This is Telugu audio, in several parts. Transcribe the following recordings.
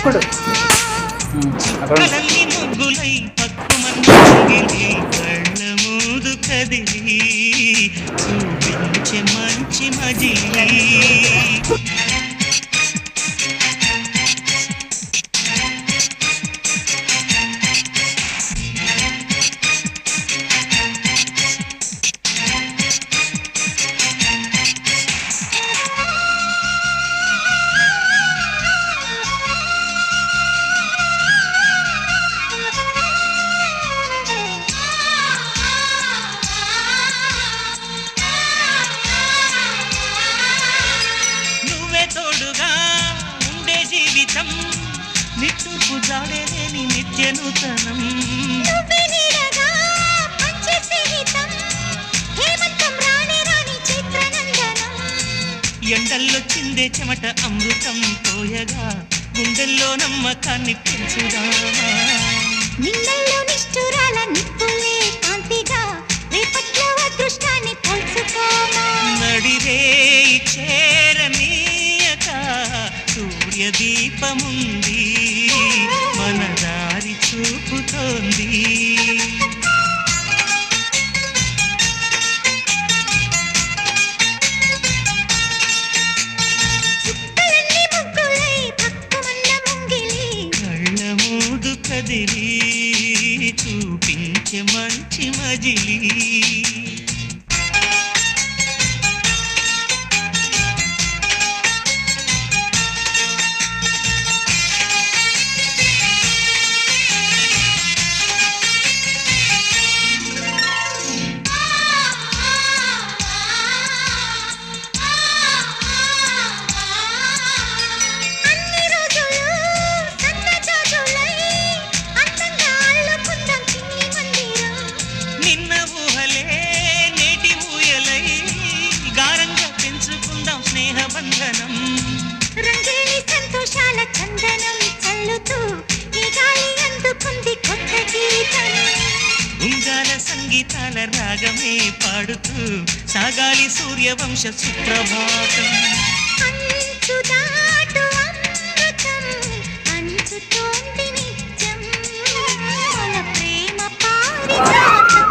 ఇప్పుడు కలల్ని ముగ్గులై పక్కుమన్నగిలి కళ్ళ మూదు కదిలి చూపించే మంచి మజిలీ నిట్టూర్పు జాడేలేని నిత్య నూతనం ఎండల్లో చిందే చెమట అమృతం పోయగా గుండెల్లో నమ్మకాన్ని పెంచుదామా నిన్నల్లో నిష్ఠురాల నిప్పులే కాంతిగా రేపట్లో అదృష్టాన్ని పోల్చుకోమా నడిరే చేరనీయక సూర్యదీపముంది మన దారి చూపుతోంది కళ్ళ మూదు కదిలి చూపించే మంచి మజిలీ స్నేహబంధనం రంగేలి సంతోషాల చందనం చల్లుతూ ఈ గాలి అందుకుంది కొత్త గీతం ఉంగాల సంగీతాల రాగమే పాడుతూ సాగాలి సూర్యవంశ సుప్రభాతం అంచు దాటు అమృతం అంచుతోంది నిత్యం మన ప్రేమ పారిజాతం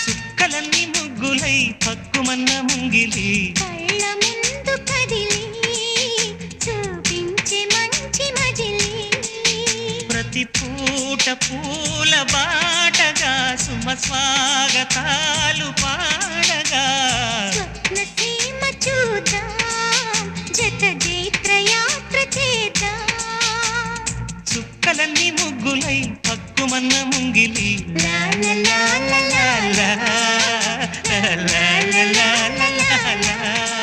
చుక్కలన్నీ ముగ్గులై పక్కుమన్న ముంగిలి కళ్ళ ముందు కదిలి చూపించే మంచి మజిలీ ప్రతి పూట పూల బాటగా సుమ స్వాగతాలు పాడగా స్వప్న సీమ చూద్దాం జత జైత్రయాత్ర చేద్దాం చుక్కలన్నీ ముగ్గులై పక్కుమన్న ముంగిలి లా లా లా లా లా la la la la la la la